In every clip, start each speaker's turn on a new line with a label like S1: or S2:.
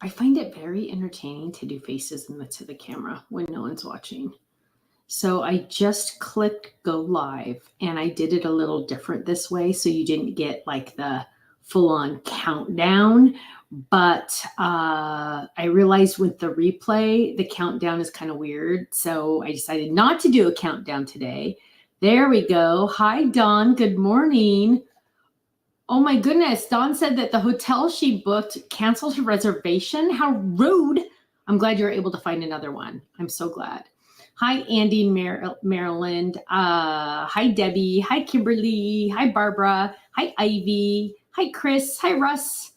S1: I find it very entertaining to do faces to the camera when no one's watching. So I just clicked go live and I did it a little different this way so you didn't get like the full on countdown. But I realized with the replay, the countdown is kind of weird. So I decided not to do a countdown today. There we go. Hi, Dawn. Good morning. Oh my goodness. Dawn said that the hotel she booked canceled her reservation. How rude. I'm glad you're able to find another one. I'm so glad. Hi, Andy, Maryland. Hi, Debbie. Hi, Kimberly. Hi, Barbara. Hi, Ivy. Hi, Chris. Hi, Russ.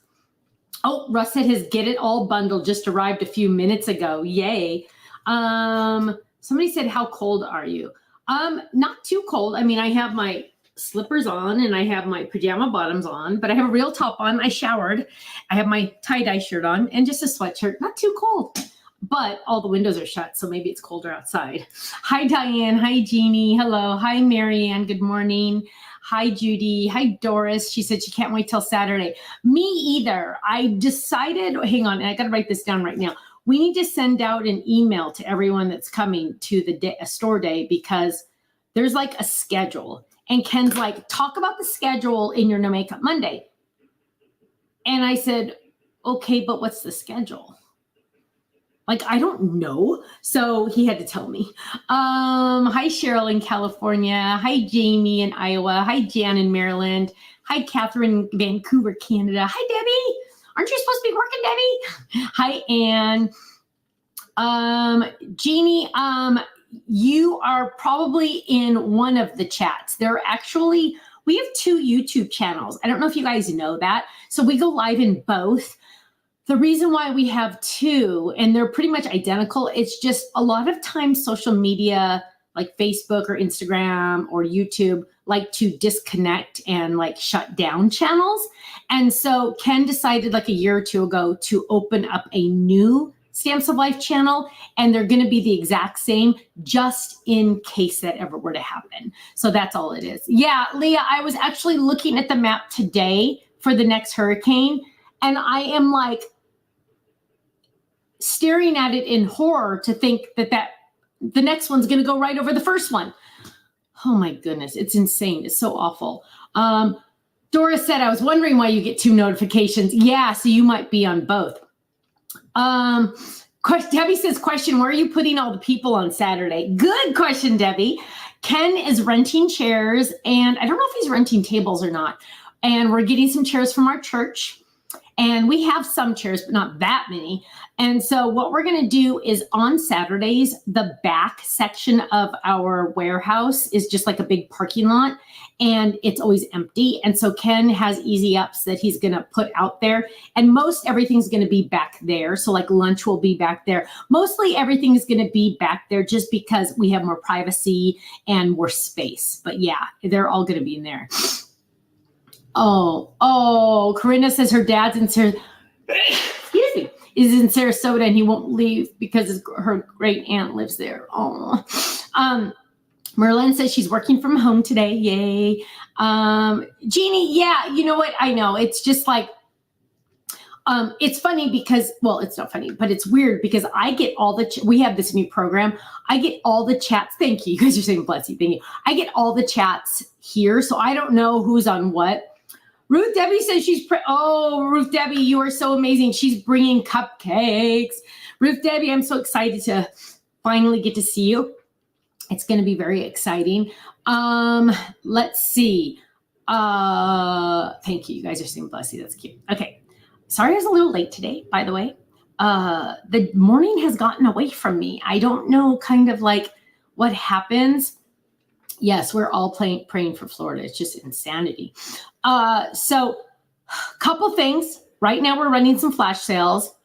S1: Oh, Russ said his Get It All bundle just arrived a few minutes ago. Yay. Somebody said, how cold are you? Not too cold. I mean, I have my slippers on and I have my pajama bottoms on, but I have a real top on. I showered. I have my tie-dye shirt on and just a sweatshirt. Not too cold, but all the windows are shut, so maybe it's colder outside. Hi, Diane. Hi, Jeannie. Hello. Hi, Marianne. Good morning. Hi, Judy. Hi, Doris. She said she can't wait till Saturday. Me either. I decided, hang on, I got to write this down right now. We need to send out an email to everyone that's coming to the store day because there's like a schedule. And Ken's like, talk about the schedule in your No Makeup Monday. And I said, okay, but what's the schedule? Like, I don't know. So he had to tell me. Hi, Cheryl in California. Hi, Jamie in Iowa. Hi, Jan in Maryland. Hi, Catherine in Vancouver, Canada. Hi, Debbie. Aren't you supposed to be working, Debbie? Hi, Ann. Jeannie, you are probably in one of the chats. We have 2 YouTube channels. I don't know if you guys know that. So we go live in both. The reason why we have 2, and they're pretty much identical, it's just a lot of times social media like Facebook or Instagram or YouTube like to disconnect and like shut down channels. And so Ken decided like a year or 2 ago to open up a new Stamps of Life channel, and they're going to be the exact same just in case that ever were to happen. So that's all it is. Yeah, Leah, I was actually looking at the map today for the next hurricane, and I am like, staring at it in horror to think that the next one's going to go right over the first one. Oh my goodness, it's insane. It's so awful. Doris said, I was wondering why you get 2 notifications. Yeah, so you might be on both. Debbie says, question, where are you putting all the people on Saturday? Good question, Debbie. Ken is renting chairs, and I don't know if he's renting tables or not. And we're getting some chairs from our church. And we have some chairs, but not that many. And so what we're going to do is on Saturdays, the back section of our warehouse is just like a big parking lot, and it's always empty. And so Ken has easy ups that he's going to put out there, and most everything's going to be back there. So like lunch will be back there. Mostly everything is going to be back there just because we have more privacy and more space. But yeah, they're all going to be in there. Oh, Corinna says her dad's in Sarasota and he won't leave because her great aunt lives there. Oh, Merlin says she's working from home today. Yay. Jeannie, yeah, you know what? I know. It's just like, it's funny because, well, it's not funny, but it's weird because I get all we have this new program. I get all the chats. Thank you. You guys are saying bless you. Thank you. I get all the chats here. So I don't know who's on what. Ruth Debbie says Ruth Debbie, you are so amazing. She's bringing cupcakes. Ruth Debbie, I'm so excited to finally get to see you. It's going to be very exciting. Let's see. Thank you. You guys are saying bless you. That's cute. Okay. Sorry I was a little late today, by the way. The morning has gotten away from me. I don't know kind of like what happens. Yes, we're all praying for Florida. It's just insanity. So couple things. Right now we're running some flash sales.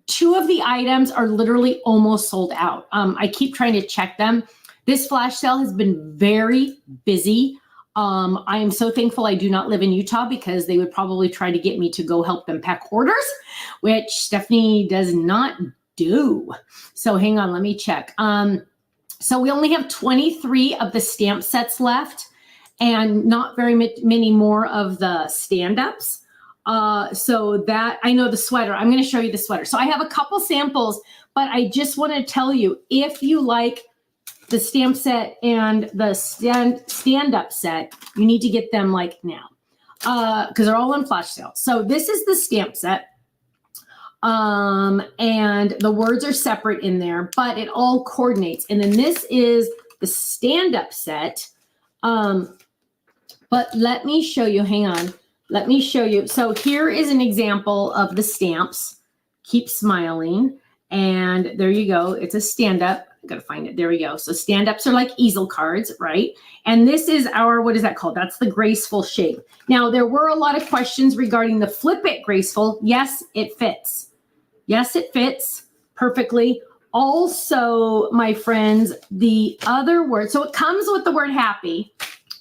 S1: 2 of the items are literally almost sold out. I keep trying to check them. This flash sale has been very busy. I am so thankful I do not live in Utah because they would probably try to get me to go help them pack orders, which Stephanie does not do. So hang on, let me check. So we only have 23 of the stamp sets left and not very many more of the stand-ups. So that, I know the sweater, I'm going to show you the sweater. So I have a couple samples, but I just want to tell you, if you like the stamp set and the stand-up set, you need to get them like now, because they're all on flash sale. So this is the stamp set. And the words are separate in there, but it all coordinates. And then this is the stand-up set. But let me show you, hang on. Let me show you. So here is an example of the stamps. Keep smiling. And there you go. It's a stand-up. I gotta find it. There we go. So stand-ups are like easel cards, right? And this is our, what is that called? That's the graceful shape. Now, there were a lot of questions regarding the Flip It graceful. Yes, it fits. Yes, it fits perfectly. Also, my friends, the other word, so it comes with the word happy,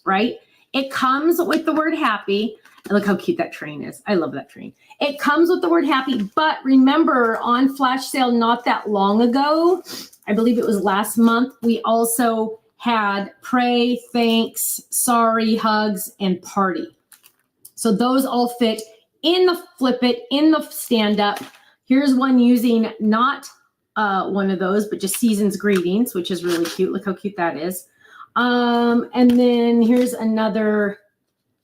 S1: right? It comes with the word happy. Look how cute that train is. I love that train. It comes with the word happy, but remember, on flash sale not that long ago, I believe it was last month, we also had pray, thanks, sorry, hugs, and party. So those all fit in the Flip It, in the stand-up. Here's one using not one of those, but just Season's Greetings, which is really cute. Look how cute that is. And then here's another,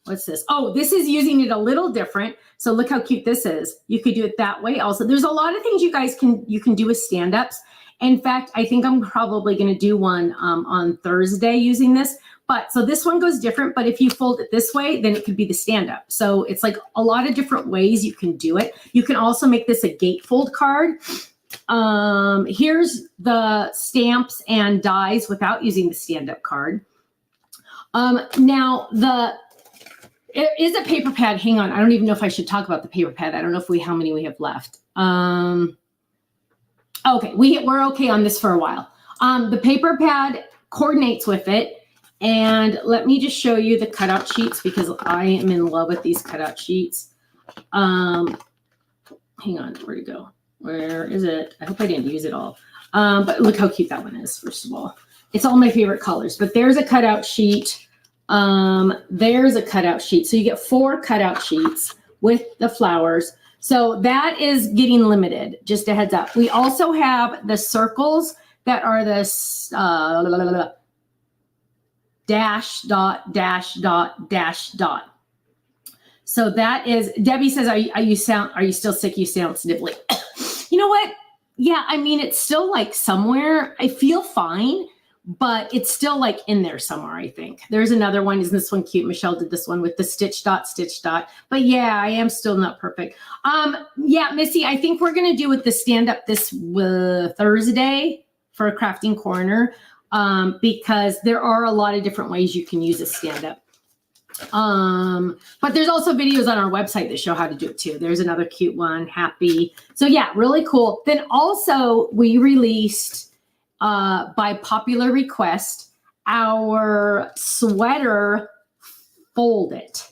S1: what's this? Oh, this is using it a little different. So look how cute this is. You could do it that way also. There's a lot of things you guys can do with stand-ups. In fact, I think I'm probably going to do one on Thursday using this. But so this one goes different, but if you fold it this way, then it could be the stand-up. So it's like a lot of different ways you can do it. You can also make this a gatefold card. Here's the stamps and dies without using the stand-up card. Now, it is a paper pad. Hang on. I don't even know if I should talk about the paper pad. I don't know how many we have left. Okay, we're okay on this for a while. The paper pad coordinates with it. And let me just show you the cutout sheets because I am in love with these cutout sheets. Hang on, where'd it go? Where is it? I hope I didn't use it all. But look how cute that one is, first of all. It's all my favorite colors, but there's a cutout sheet. There's a cutout sheet. So you get 4 cutout sheets with the flowers. So that is getting limited, just a heads up. We also have the circles that are the dash, dot, dash, dot, dash, dot. So that is, Debbie says, are you still sick? You sound sniffly. You know what? Yeah, I mean, it's still like somewhere. I feel fine, but it's still like in there somewhere, I think. There's another one. Isn't this one cute? Michelle did this one with the stitch dot, stitch dot. But yeah, I am still not perfect. Yeah, Missy, I think we're going to do with the stand-up this Thursday for a Crafting Corner because there are a lot of different ways you can use a stand-up. But there's also videos on our website that show how to do it too. There's another cute one, happy. So yeah, really cool. Then also we released, by popular request, our sweater Fold It.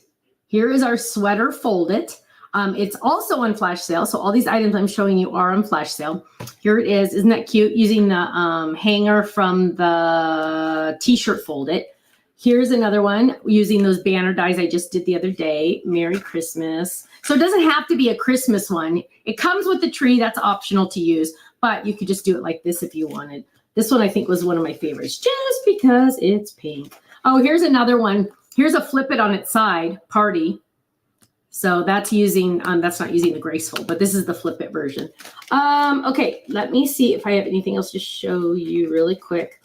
S1: Here is our sweater Fold It. It's also on flash sale. So all these items I'm showing you are on flash sale. Here it is. Isn't that cute? Using the hanger from the t-shirt Fold It. Here's another one using those banner dies I just did the other day. Merry Christmas. So it doesn't have to be a Christmas one. It comes with the tree. That's optional to use, but you could just do it like this if you wanted. This one I think was one of my favorites just because it's pink. Oh, here's another one. Here's a Flip It on its side, party. So that's using, that's not using the graceful, but this is the Flip It version. Okay, let me see if I have anything else to show you really quick.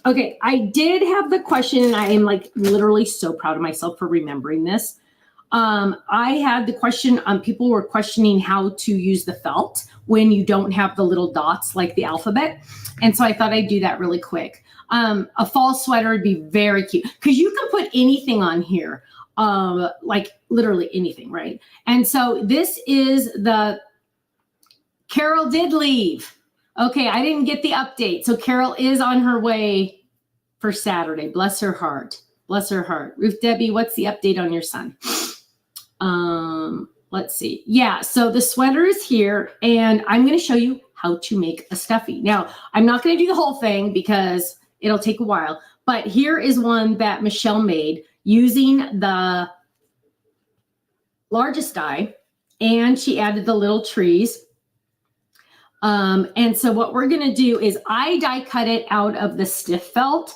S1: Okay, I did have the question, and I am like literally so proud of myself for remembering this. I had the question, people were questioning how to use the felt when you don't have the little dots like the alphabet. And so I thought I'd do that really quick. A fall sweater would be very cute because you can put anything on here, like literally anything, right? And so this is the, Carol did leave. Okay, I didn't get the update. So Carol is on her way for Saturday. Bless her heart. Bless her heart. Ruth Debbie, what's the update on your son? Let's see. Yeah, so the sweater is here, and I'm going to show you how to make a stuffy. Now, I'm not going to do the whole thing because it'll take a while, but here is one that Michelle made using the largest die, and she added the little trees. And so what we're going to do is I die cut it out of the stiff felt.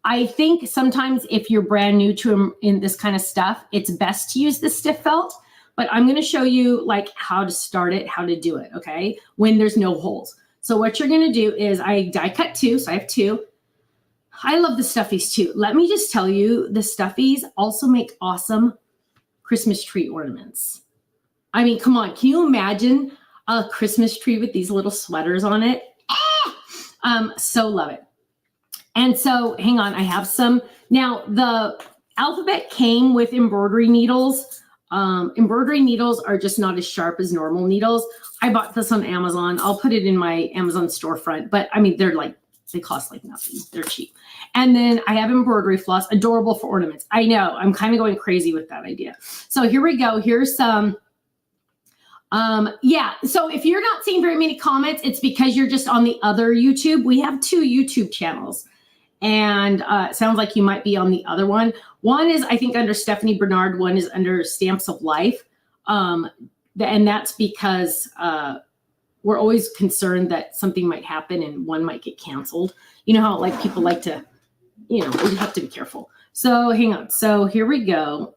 S1: I think sometimes if you're brand new to in this kind of stuff, it's best to use the stiff felt, but I'm going to show you like how to start it, how to do it. Okay. When there's no holes. So what you're going to do is I die cut 2. So I have 2. I love the stuffies too. Let me just tell you, the stuffies also make awesome Christmas tree ornaments. I mean, come on. Can you imagine a Christmas tree with these little sweaters on it? So love it. And so hang on, I have some. Now the alphabet came with embroidery needles. Embroidery needles are just not as sharp as normal needles. I bought this on Amazon. I'll put it in my Amazon storefront, but I mean, they cost like nothing. They're cheap. And then I have embroidery floss, adorable for ornaments. I know, I'm kind of going crazy with that idea. So here we go. Here's some. Yeah, so if you're not seeing very many comments, it's because you're just on the other YouTube. We have 2 YouTube channels, and it sounds like you might be on the other one. One is, I think, under Stephanie Bernard. One is under Stamps of Life. And that's because we're always concerned that something might happen and one might get canceled. You know how like people like to, you have to be careful. So hang on. So here we go.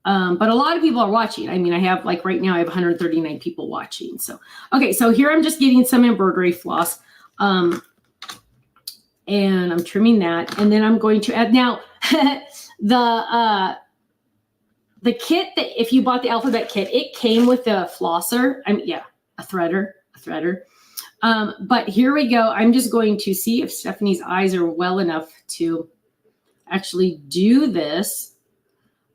S1: But a lot of people are watching. I mean, I have like right now I have 139 people watching. So, okay. So here I'm just getting some embroidery floss. And I'm trimming that. And then I'm going to add now the kit that if you bought the alphabet kit, it came with a flosser. A threader. But here we go. I'm just going to see if Stephanie's eyes are well enough to actually do this.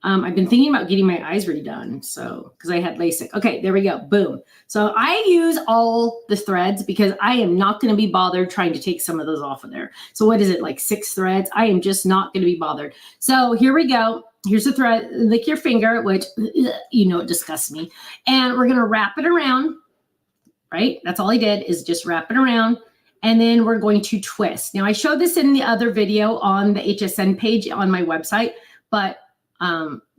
S1: I've been thinking about getting my eyes redone. So, because I had LASIK. Okay, there we go. Boom. So I use all the threads because I am not going to be bothered trying to take some of those off of there. So what is it, like 6 threads? I am just not going to be bothered. So here we go. Here's the thread. Lick your finger, which, it disgusts me. And we're going to wrap it around, right? That's all I did is just wrap it around. And then we're going to twist. Now I showed this in the other video on the HSN page on my website, but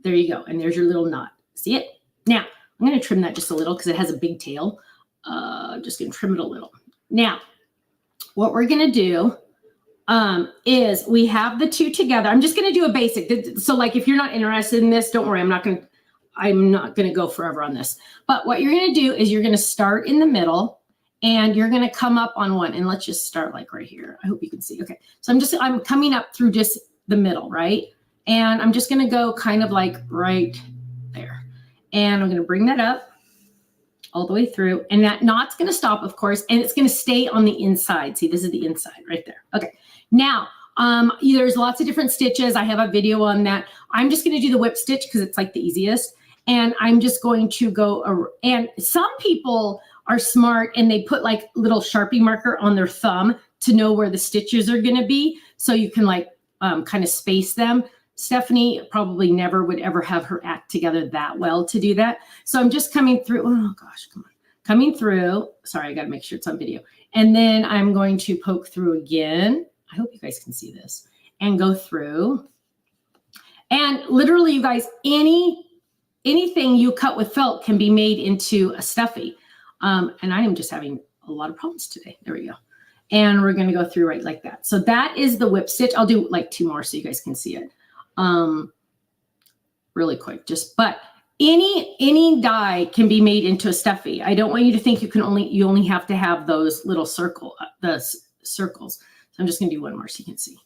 S1: there you go. And there's your little knot. See it? Now, I'm going to trim that just a little because it has a big tail. Just going to trim it a little. Now, what we're going to do is we have the 2 together. I'm just going to do a basic. So like if you're not interested in this, don't worry. I'm not going to go forever on this. But what you're going to do is you're going to start in the middle and you're going to come up on one. And let's just start like right here. I hope you can see. Okay. So I'm coming up through just the middle, right? And I'm just going to go kind of like right there. And I'm going to bring that up all the way through. And that knot's going to stop, of course, and it's going to stay on the inside. See, this is the inside right there. Okay. Now, there's lots of different stitches. I have a video on that. I'm just going to do the whip stitch because it's like the easiest. And I'm just going to go, and some people are smart and they put like little Sharpie marker on their thumb to know where the stitches are going to be. So you can like kind of space them. Stephanie probably never would ever have her act together that well to do that. So I'm just coming through. Oh gosh, come on. Coming through. Sorry, I got to make sure it's on video. And then I'm going to poke through again. I hope you guys can see this and go through. And literally, you guys, anything you cut with felt can be made into a stuffy. And I am just having a lot of problems today. There we go. And we're going to go through right like that. So that is the whip stitch. I'll do like 2 more so you guys can see it. Really quick, but any die can be made into a stuffy. I don't want you to think you only have to have those little circles. So I'm just going to do 1 more so you can see.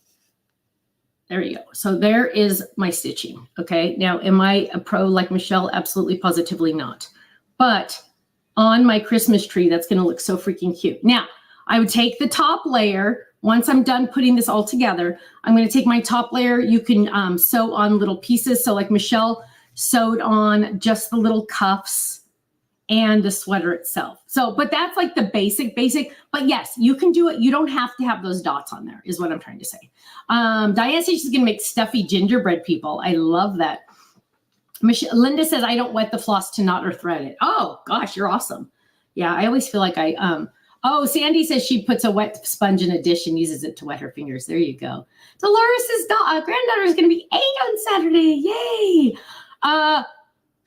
S1: There you go. So there is my stitching. Okay. Now, am I a pro like Michelle? Absolutely, positively not. But on my Christmas tree, that's going to look so freaking cute. Now, I would take the top layer. Once I'm done putting this all together, I'm going to take my top layer. You can sew on little pieces. So like Michelle sewed on just the little cuffs and the sweater itself. So, but that's like the basic. But yes, you can do it. You don't have to have those dots on there is what I'm trying to say. Diane says she's going to make stuffy gingerbread people. I love that. Linda says, I don't wet the floss to knot or thread it. Oh gosh, you're awesome. Yeah, I always feel like oh, Sandy says she puts a wet sponge in a dish and uses it to wet her fingers. There you go. Dolores' granddaughter is going to be 8 on Saturday. Yay.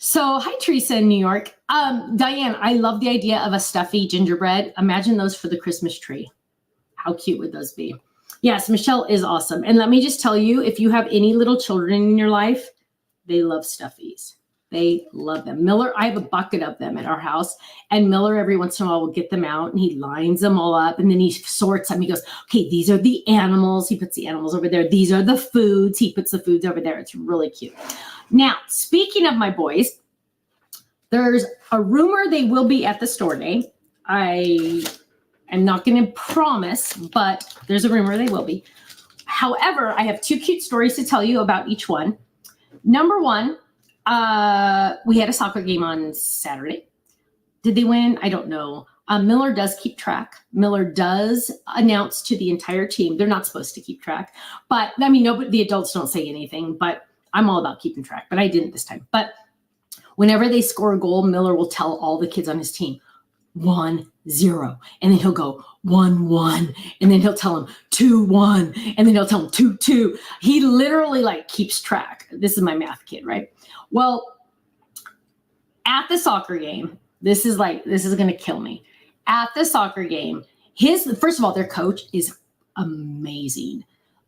S1: So, hi, Teresa in New York. Diane, I love the idea of a stuffy gingerbread. Imagine those for the Christmas tree. How cute would those be? Yes, Michelle is awesome. And let me just tell you, if you have any little children in your life, they love stuffies. They love them. Miller, I have a bucket of them at our house, and Miller every once in a while will get them out and he lines them all up and then he sorts them. He goes, okay, these are the animals. He puts the animals over there. These are the foods. He puts the foods over there. It's really cute. Now, speaking of my boys, there's a rumor they will be at the store day. I am not going to promise, but there's a rumor they will be. However, I have 2 cute stories to tell you about each one. Number one, we had a soccer game on Saturday. Did they win? I don't know. Miller does keep track. Miller does announce to the entire team. They're not supposed to keep track, but I mean, nobody, the adults don't say anything, but I'm all about keeping track, but I didn't this time. But whenever they score a goal, Miller will tell all the kids on his team, 1-0. And then he'll go 1-1. And then he'll tell them 2-1. And then he'll tell them 2-2. He literally like keeps track. This is my math kid, right? Well, at the soccer game, this is going to kill me. At the soccer game, first of all, their coach is amazing.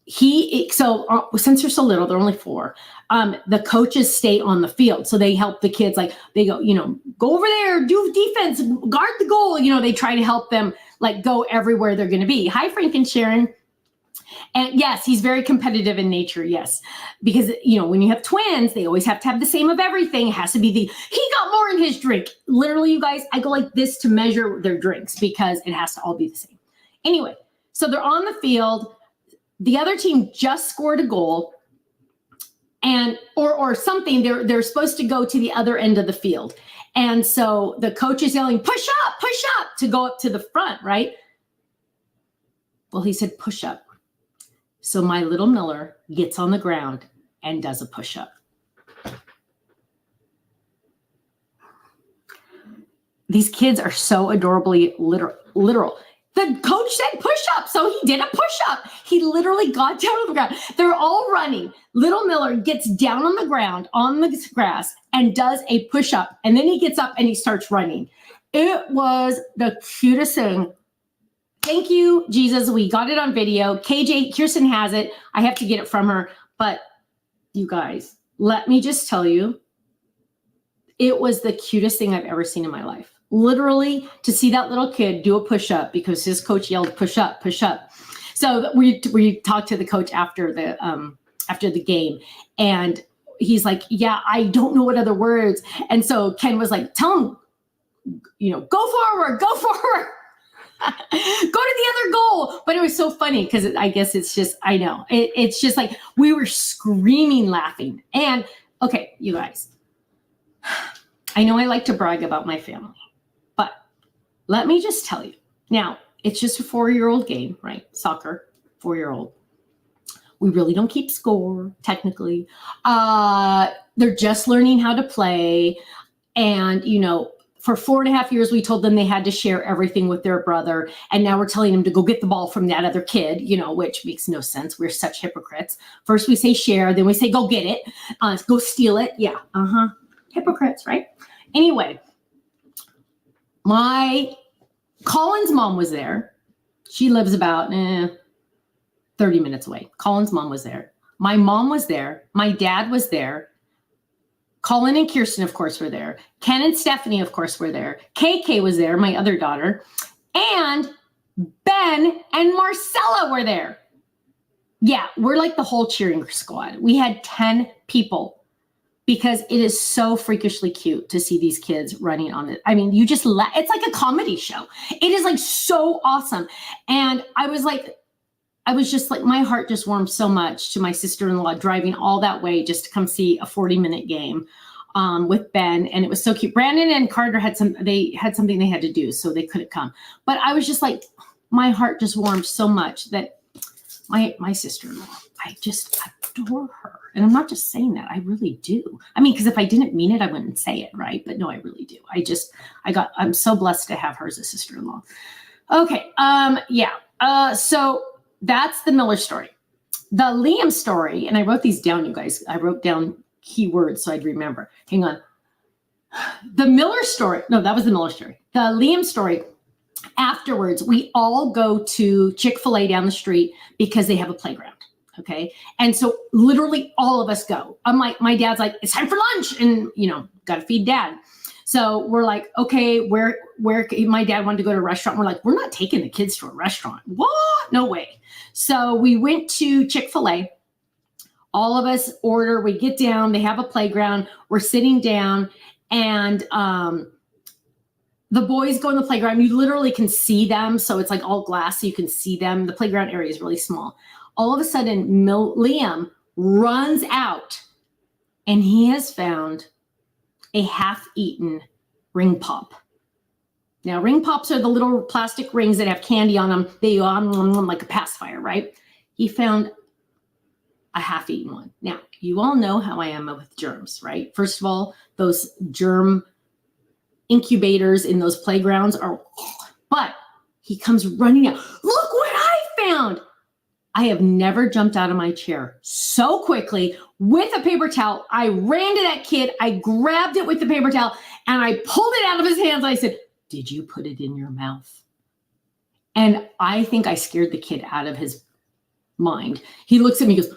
S1: Since they're so little, they're only 4. The coaches stay on the field. So they help the kids, like they go, go over there, do defense, guard the goal. They try to help them like go everywhere they're going to be. Hi, Frank and Sharon. And yes, he's very competitive in nature. Yes. Because, when you have twins, they always have to have the same of everything. It has to be he got more in his drink. Literally, you guys, I go like this to measure their drinks because it has to all be the same. Anyway, so they're on the field. The other team just scored a goal and, or something. They're supposed to go to the other end of the field. And so the coach is yelling, push up to go up to the front, right? Well, he said, push up. So my little Miller gets on the ground and does a push-up. These kids are so adorably literal. The coach said push-up, so he did a push-up. He literally got down on the ground. They're all running. Little Miller gets down on the ground, on the grass, and does a push-up. And then he gets up and he starts running. It was the cutest thing. Thank you, Jesus. We got it on video. Kirsten has it. I have to get it from her. But you guys, let me just tell you, it was the cutest thing I've ever seen in my life. Literally, to see that little kid do a push-up because his coach yelled, push up, push up. So we talked to the coach after the game, and he's like, yeah, I don't know what other words. And so Ken was like, tell him, go forward, go forward. Go to the other goal. But it was so funny because I guess it's just, I know. It's just like we were screaming, laughing. And okay, you guys, I know I like to brag about my family, but let me just tell you. Now, it's just a 4-year-old game, right? Soccer, 4-year-old. We really don't keep score, technically. They're just learning how to play. And, for 4.5 years, we told them they had to share everything with their brother. And now we're telling them to go get the ball from that other kid, which makes no sense. We're such hypocrites. First we say share, then we say go get it, go steal it. Yeah, hypocrites, right? Anyway, Colin's mom was there. She lives about 30 minutes away. Colin's mom was there. My mom was there. My dad was there. Colin and Kirsten, of course, were there. Ken and Stephanie, of course, were there. KK was there, my other daughter. And Ben and Marcella were there. Yeah, we're like the whole cheering squad. We had 10 people because it is so freakishly cute to see these kids running on it. I mean, it's like a comedy show. It is like so awesome. And I was just like, my heart just warmed so much to my sister-in-law driving all that way just to come see a 40-minute game with Ben. And it was so cute. Brandon and Carter had something they had to do, so they couldn't come. But I was just like, my heart just warmed so much that my sister-in-law, I just adore her. And I'm not just saying that, I really do. I mean, because if I didn't mean it, I wouldn't say it, right? But no, I really do. I'm so blessed to have her as a sister-in-law. Okay, so that's the Miller story. The Liam story, and I wrote these down, you guys. I wrote down keywords so I'd remember. Hang on. The Miller story. No, that was the Miller story. The Liam story. Afterwards, we all go to Chick-fil-A down the street because they have a playground. Okay. And so literally all of us go. I'm like, my dad's like, it's time for lunch. And, got to feed dad. So we're like, okay, where my dad wanted to go to a restaurant. We're like, we're not taking the kids to a restaurant. What? No way. So we went to Chick-fil-A. All of us order, we get down, they have a playground. We're sitting down and, the boys go in the playground. You literally can see them. So it's like all glass. So you can see them. The playground area is really small. All of a sudden, Liam runs out and he has found a half-eaten ring pop. Now, ring pops are the little plastic rings that have candy on them. They are like a pacifier, right? He found a half-eaten one. Now, you all know how I am with germs, right? First of all, those germ incubators in those playgrounds are, but he comes running out. Look what I found. I have never jumped out of my chair so quickly with a paper towel. I ran to that kid. I grabbed it with the paper towel and I pulled it out of his hands. I said, did you put it in your mouth? And I think I scared the kid out of his mind. He looks at me and goes,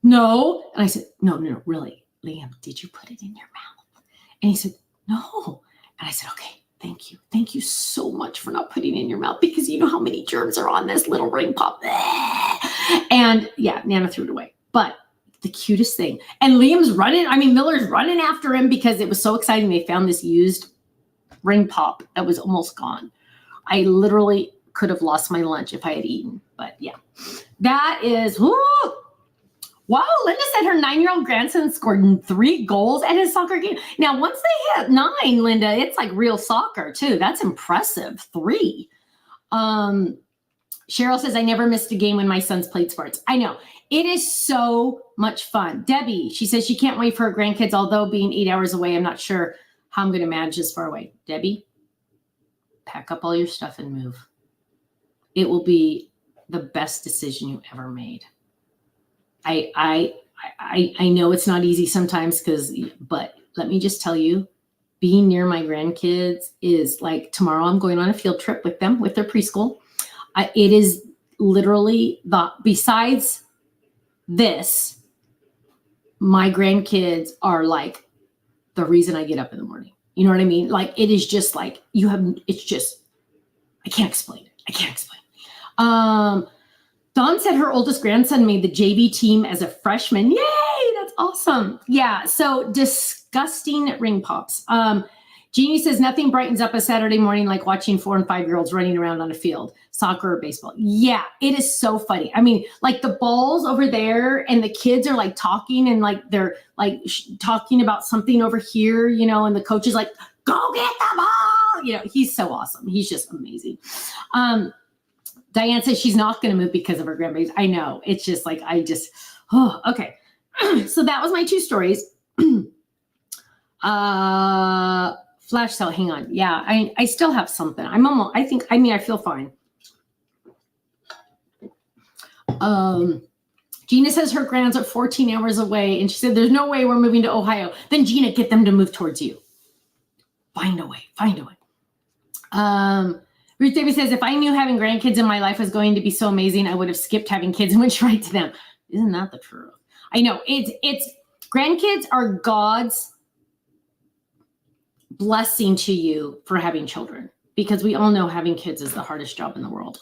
S1: no. And I said, no, really, Liam, did you put it in your mouth? And he said, no. And I said, okay, thank you. Thank you so much for not putting it in your mouth because you know how many germs are on this little ring pop. And yeah, Nana threw it away. But the cutest thing. And Liam's running. Miller's running after him because it was so exciting. They found this used ring pop that was almost gone. I literally could have lost my lunch if I had eaten. But yeah, that is, whoo. Wow, Linda said her 9-year-old grandson scored 3 goals at his soccer game. Now, once they hit 9, Linda, it's like real soccer too. That's impressive. 3. Cheryl says, I never missed a game when my sons played sports. I know. It is so much fun. Debbie, she says she can't wait for her grandkids, although being 8 hours away, I'm not sure how I'm going to manage this far away. Debbie, pack up all your stuff and move. It will be the best decision you ever made. I know it's not easy sometimes but let me just tell you, being near my grandkids is like tomorrow I'm going on a field trip with them, with their preschool. It is literally besides this, my grandkids are like the reason I get up in the morning. You know what I mean? Like it is just like I can't explain it. Dawn said her oldest grandson made the JV team as a freshman. Yay, that's awesome. Yeah, so disgusting ring pops. Jeannie says nothing brightens up a Saturday morning like watching 4 and 5-year-olds running around on a field, soccer or baseball. Yeah, it is so funny. Like the balls over there and the kids are like talking and like they're like talking about something over here, and the coach is like, go get the ball. He's so awesome. He's just amazing. Diane says she's not going to move because of her grandbabies. I know. It's just like, okay. So that was my 2 stories. Flash sale, hang on. Yeah, I still have something. I feel fine. Gina says her grands are 14 hours away, and she said, there's no way we're moving to Ohio. Then Gina, get them to move towards you. Find a way. Ruth Davis says, if I knew having grandkids in my life was going to be so amazing, I would have skipped having kids and went straight to them. Isn't that the truth? I know. It's grandkids are God's blessing to you for having children, because we all know having kids is the hardest job in the world.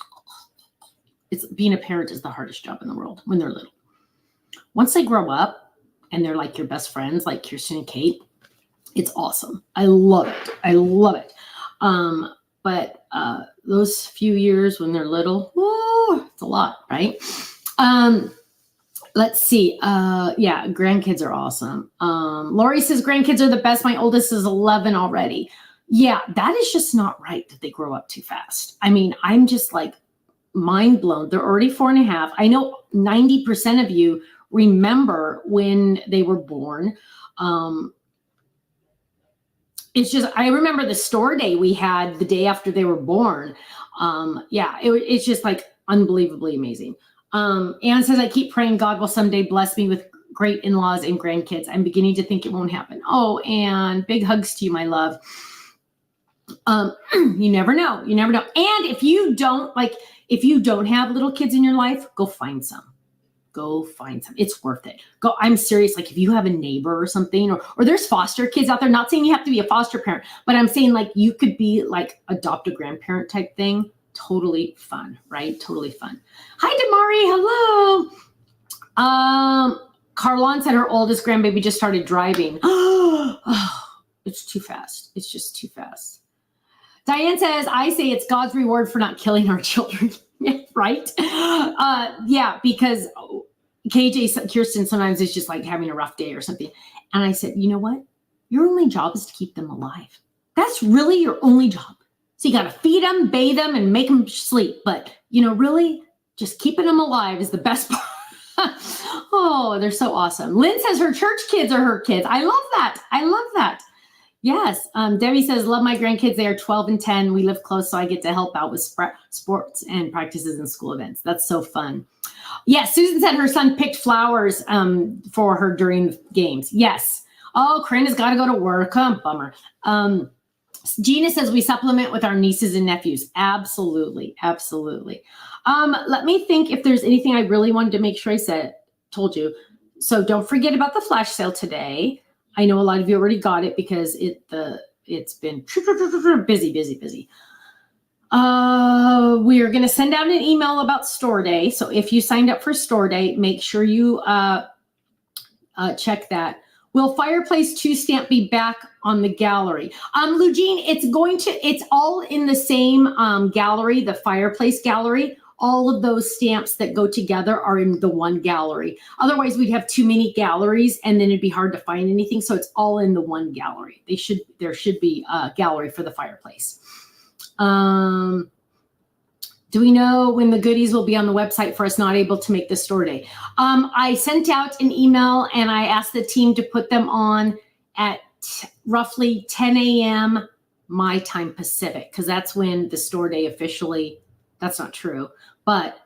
S1: Being a parent is the hardest job in the world when they're little. Once they grow up and they're like your best friends, like Kirsten and Kate, it's awesome. I love it. But those few years when they're little, it's a lot, right? Let's see. Yeah, grandkids are awesome. Lori says grandkids are the best. My oldest is 11 already. Yeah, that is just not right that they grow up too fast. I'm just like mind blown. They're already 4.5. I know 90% of you remember when they were born. It's just, I remember the store day we had the day after they were born. It's just like unbelievably amazing. Anne says, I keep praying God will someday bless me with great in-laws and grandkids. I'm beginning to think it won't happen. Oh, and big hugs to you, my love. You never know. You never know. And if you don't have little kids in your life, go find some. Go find some. It's worth it. Go. I'm serious. Like if you have a neighbor or something, or there's foster kids out there, not saying you have to be a foster parent, but I'm saying like you could be like adopt a grandparent type thing. Totally fun, right? Totally fun. Hi, Damari. Hello. Carlon said her oldest grandbaby just started driving. Oh, it's too fast. It's just too fast. Diane says, I say it's God's reward for not killing our children. Right? Yeah, because Kirsten sometimes is just like having a rough day or something. And I said, you know what? Your only job is to keep them alive. That's really your only job. So you got to feed them, bathe them, and make them sleep. But, really, just keeping them alive is the best part. Oh, they're so awesome. Lynn says her church kids are her kids. I love that. I love that. Yes. Debbie says, love my grandkids. They are 12 and 10. We live close, so I get to help out with sports and practices and school events. That's so fun. Yes. Susan said her son picked flowers for her during games. Yes. Oh, Corinne has got to go to work. Bummer. Gina says we supplement with our nieces and nephews. Absolutely. Absolutely. Let me think if there's anything I really wanted to make sure I told you. So don't forget about the flash sale today. I know a lot of you already got it because it's been busy. We are going to send out an email about store day. So if you signed up for store day, make sure you check that. Will Fireplace 2 stamp be back on the gallery? Lugene, it's all in the same gallery, the Fireplace gallery. All of those stamps that go together are in the one gallery. Otherwise, we'd have too many galleries and then it'd be hard to find anything. So it's all in the one gallery. There should be a gallery for the Fireplace. Do we know when the goodies will be on the website for us not able to make the store day? I sent out an email and I asked the team to put them on at roughly 10 a.m. my time Pacific, because that's when the store day officially, that's not true, but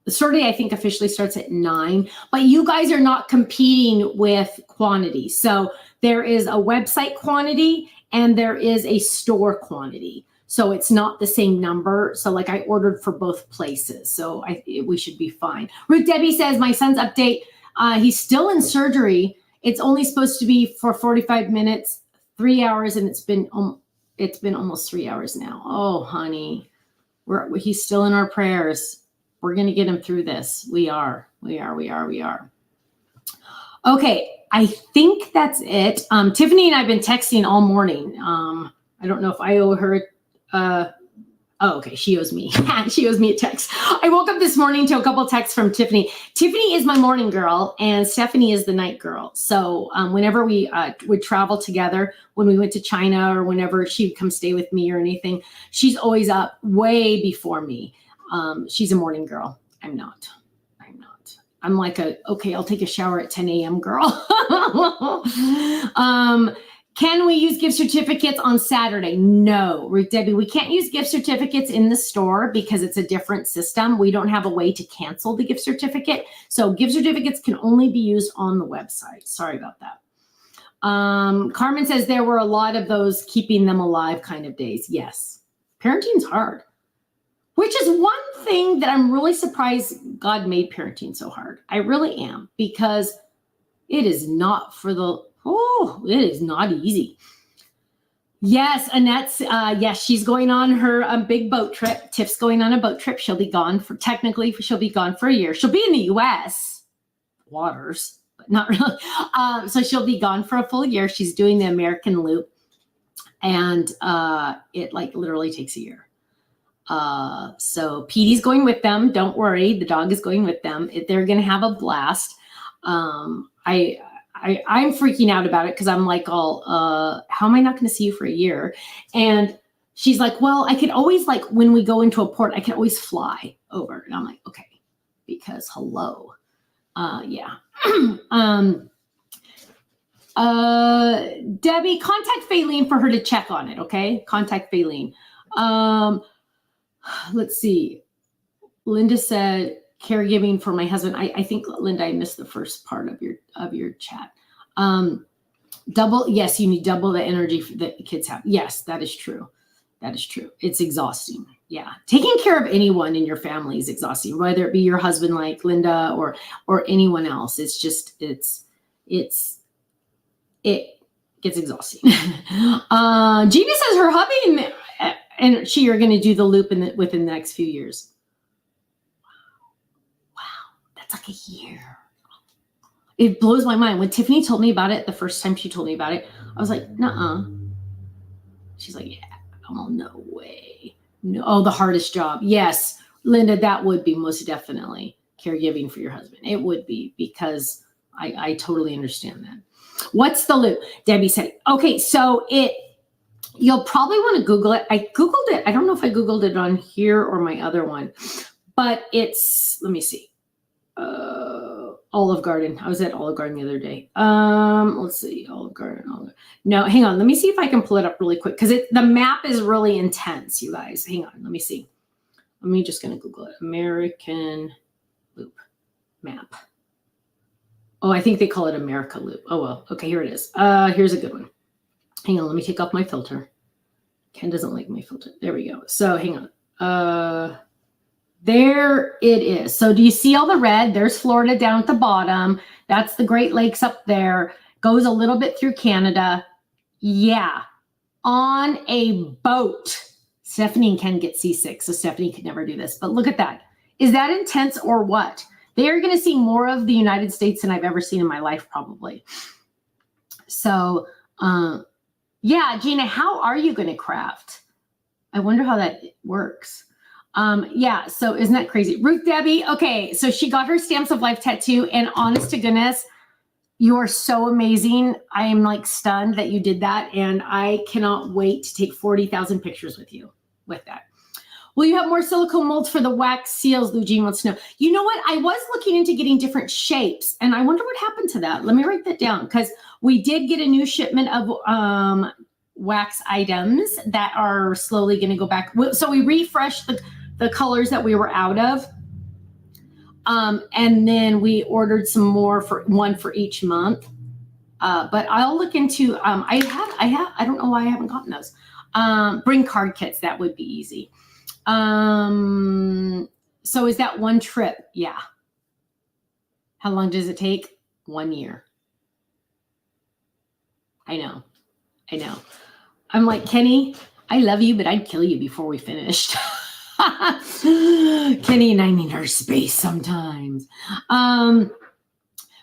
S1: the store day I think officially starts at 9, but you guys are not competing with quantity. So there is a website quantity and there is a store quantity. So it's not the same number. So like I ordered for both places. So we should be fine. Ruth Debbie says, my son's update, he's still in surgery. It's only supposed to be for 45 minutes, 3 hours, and it's been almost 3 hours now. Oh, honey, he's still in our prayers. We're going to get him through this. We are. Okay. I think that's it. Tiffany and I have been texting all morning. I don't know if I owe her. Okay. She owes me. She owes me a text. I woke up this morning to a couple texts from Tiffany. Tiffany is my morning girl and Stephanie is the night girl. So whenever we would travel together, when we went to China or whenever she would come stay with me or anything, she's always up way before me. She's a morning girl. I'm not. I'm like okay, I'll take a shower at 10 a.m. girl. Can we use gift certificates on Saturday? No, Ruth Debbie, we can't use gift certificates in the store because it's a different system. We don't have a way to cancel the gift certificate. So gift certificates can only be used on the website. Sorry about that. Carmen says there were a lot of those keeping them alive kind of days. Yes. Parenting's hard, which is one thing that I'm really surprised God made parenting so hard. I really am, because it is not it is not easy. Yes, Annette's, yes, she's going on her big boat trip. Tiff's going on a boat trip. She'll be gone for a year. She'll be in the U.S. waters, but not really. So she'll be gone for a full year. She's doing the American Loop, and it like literally takes a year. So Petey's going with them. Don't worry, the dog is going with them. They're going to have a blast. I'm freaking out about it because I'm like, how am I not going to see you for a year? And she's like, well, I could always, like, when we go into a port, I can always fly over. And I'm like, okay, because hello. Yeah. Debbie, contact Faylene for her to check on it. Okay. Contact Faylene. Let's see. Linda said, caregiving for my husband. I think, Linda, I missed the first part of your chat. Yes, you need double the energy that the kids have. Yes, that is true. That is true. It's exhausting. Yeah. Taking care of anyone in your family is exhausting, whether it be your husband like Linda or anyone else. It's just, it gets exhausting. Gina says her hubby and she are going to do the loop within the next few years. Wow. That's like a year. It blows my mind. When Tiffany told me about it, the first time she told me about it, I was like, nuh-uh. She's like, yeah. Oh, no way. No. Oh, the hardest job. Yes, Linda, that would be most definitely caregiving for your husband. It would be, because I totally understand that. What's the loop? Debbie said, okay, so you'll probably want to Google it. I Googled it. I don't know if I Googled it on here or my other one, but it's, let me see. Olive Garden. I was at Olive Garden the other day. Let's see, Olive Garden. No, hang on. Let me see if I can pull it up really quick, because the map is really intense, you guys. Hang on. Let me see. Just going to Google it. American Loop map. Oh, I think they call it America Loop. Oh, well. Okay, here it is. Here's a good one. Hang on. Let me take off my filter. Ken doesn't like my filter. There we go. So hang on. There it is. So do you see all the red? There's Florida down at the bottom. That's the Great Lakes up there. Goes a little bit through Canada. Yeah. On a boat. Stephanie and Ken get seasick, so Stephanie could never do this. But look at that. Is that intense or what? They are going to see more of the United States than I've ever seen in my life, probably. So, yeah, Gina, how are you going to craft? I wonder how that works. Yeah, so isn't that crazy? Ruth Debbie, okay, so she got her Stamps of Life tattoo, and honest to goodness, you are so amazing. I am like stunned that you did that, and I cannot wait to take 40,000 pictures with you with that. Will you have more silicone molds for the wax seals? Eugene wants to know. You know what? I was looking into getting different shapes, and I wonder what happened to that. Let me write that down, because we did get a new shipment of wax items that are slowly going to go back. So we refreshed the colors that we were out of. And then we ordered some more one for each month. But I'll look into, I don't know why I haven't gotten those. Bring card kits. That would be easy. So is that one trip? Yeah. How long does it take? 1 year. I know. I'm like, Kenny, I love you, but I'd kill you before we finished. Kenny and I need our space sometimes.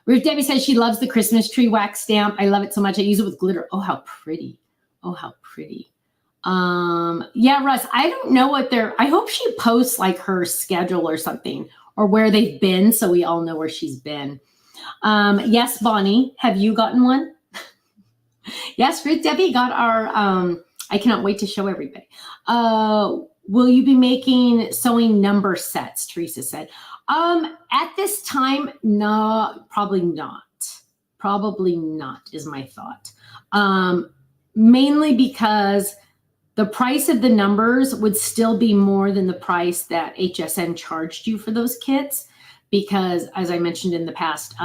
S1: Ruth Debbie says she loves the Christmas tree wax stamp. I love it so much. I use it with glitter. Oh, how pretty. Yeah, Russ, I don't know I hope she posts like her schedule or something, or where they've been, so we all know where she's been. Yes, Bonnie, have you gotten one? Yes, Ruth Debbie got our, I cannot wait to show everybody. Will you be making sewing number sets? Teresa said. At this time, no, probably not. Probably not is my thought. Mainly because the price of the numbers would still be more than the price that HSN charged you for those kits. Because as I mentioned in the past,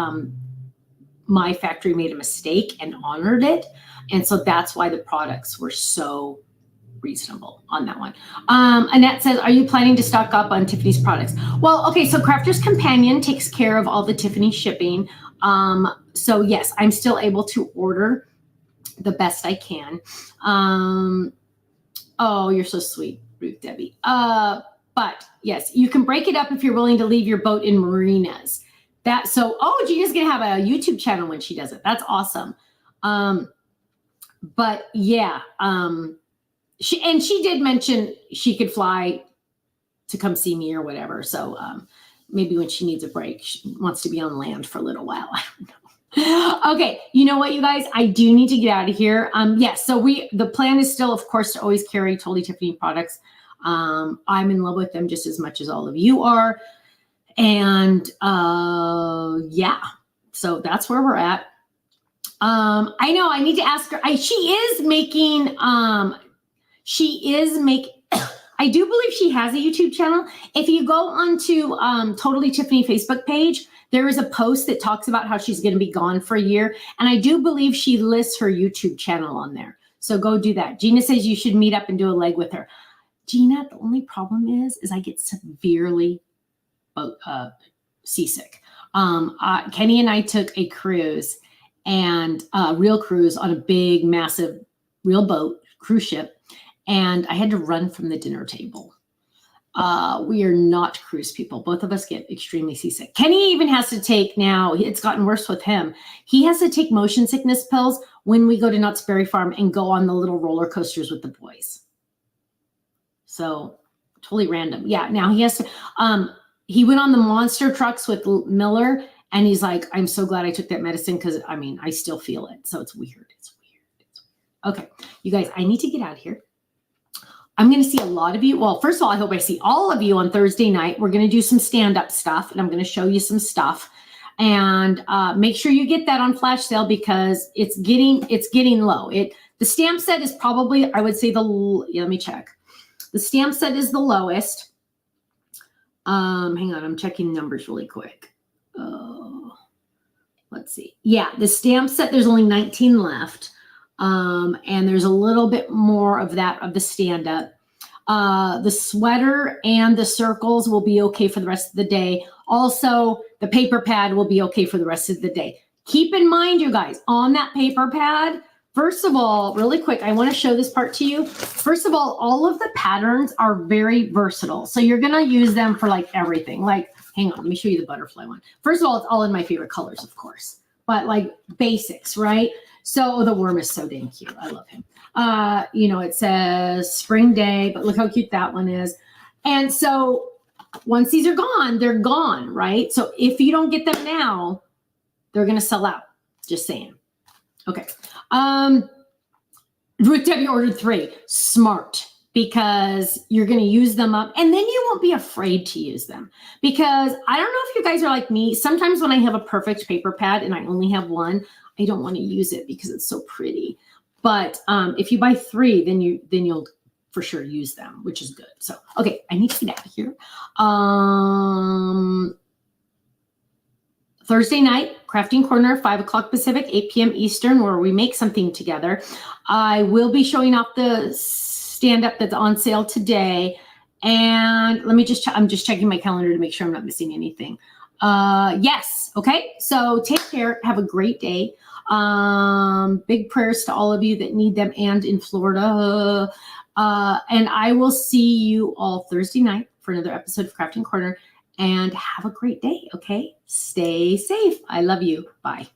S1: my factory made a mistake and honored it. And so that's why the products were so reasonable on that one. Annette says, are you planning to stock up on Tiffany's products? Well, okay, so Crafter's Companion takes care of all the Tiffany shipping. So yes, I'm still able to order the best I can. Oh, you're so sweet, Ruth Debbie. But yes, you can break it up if you're willing to leave your boat in marinas. Gina's gonna have a YouTube channel when she does it. That's awesome. But yeah, she did mention she could fly to come see me or whatever. So maybe when she needs a break, she wants to be on land for a little while. I don't know. Okay, you know what, you guys? I do need to get out of here. Yes, so the plan is still, of course, to always carry Totally Tiffany products. I'm in love with them just as much as all of you are. And yeah, so that's where we're at. I know I need to ask her. She is making I do believe she has a YouTube channel. If you go onto Totally Tiffany Facebook page, there is a post that talks about how she's going to be gone for a year. And I do believe she lists her YouTube channel on there. So go do that. Gina says you should meet up and do a leg with her. Gina, the only problem is I get severely seasick. Kenny and I took a cruise, and a real cruise on a big, massive, real boat, cruise ship, and I had to run from the dinner table. We are not cruise people. Both of us get extremely seasick. Kenny even has to take, now it's gotten worse with him. He has to take motion sickness pills when we go to Knott's Berry Farm and go on the little roller coasters with the boys. So totally random. Yeah. Now he has to, he went on the monster trucks with Miller, and he's like, I'm so glad I took that medicine. Cause I mean, I still feel it. So it's weird. It's weird. Okay. You guys, I need to get out of here. I'm going to see a lot of you. Well, first of all, I hope I see all of you on Thursday night. We're going to do some stand-up stuff, and I'm going to show you some stuff. And make sure you get that on flash sale because it's getting low. The stamp set is probably, I would say let me check. The stamp set is the lowest. Hang on, I'm checking numbers really quick. Let's see. Yeah, the stamp set, there's only 19 left. And there's a little bit more of that of the stand-up. The sweater and the circles will be okay for the rest of the day. Also, the paper pad will be okay for the rest of the day. Keep in mind, you guys, on that paper pad, first of all, really quick, I want to show this part to you. First of all of the patterns are very versatile. So you're going to use them for like everything. Like, hang on, let me show you the butterfly one. First of all, it's all in my favorite colors, of course, but like basics, right? So the worm is so dang cute. I love him. It says spring day, but look how cute that one is. And so once these are gone, they're gone, right? So if you don't get them now, they're going to sell out. Just saying. Okay. Ruth Debbie ordered 3. Smart, because you're going to use them up, and then you won't be afraid to use them. Because I don't know if you guys are like me. Sometimes when I have a perfect paper pad and I only have one, I don't want to use it because it's so pretty. But if you buy 3, then you'll for sure use them, which is good. So, okay, I need to get out of here. Thursday night, Crafting Corner, 5 o'clock Pacific, 8 p.m. Eastern, where we make something together. I will be showing off the stand-up that's on sale today. And let me I'm just checking my calendar to make sure I'm not missing anything. Yes. Okay. So take care. Have a great day. Big prayers to all of you that need them and in Florida. And I will see you all Thursday night for another episode of Crafting Corner, and have a great day. Okay. Stay safe. I love you. Bye.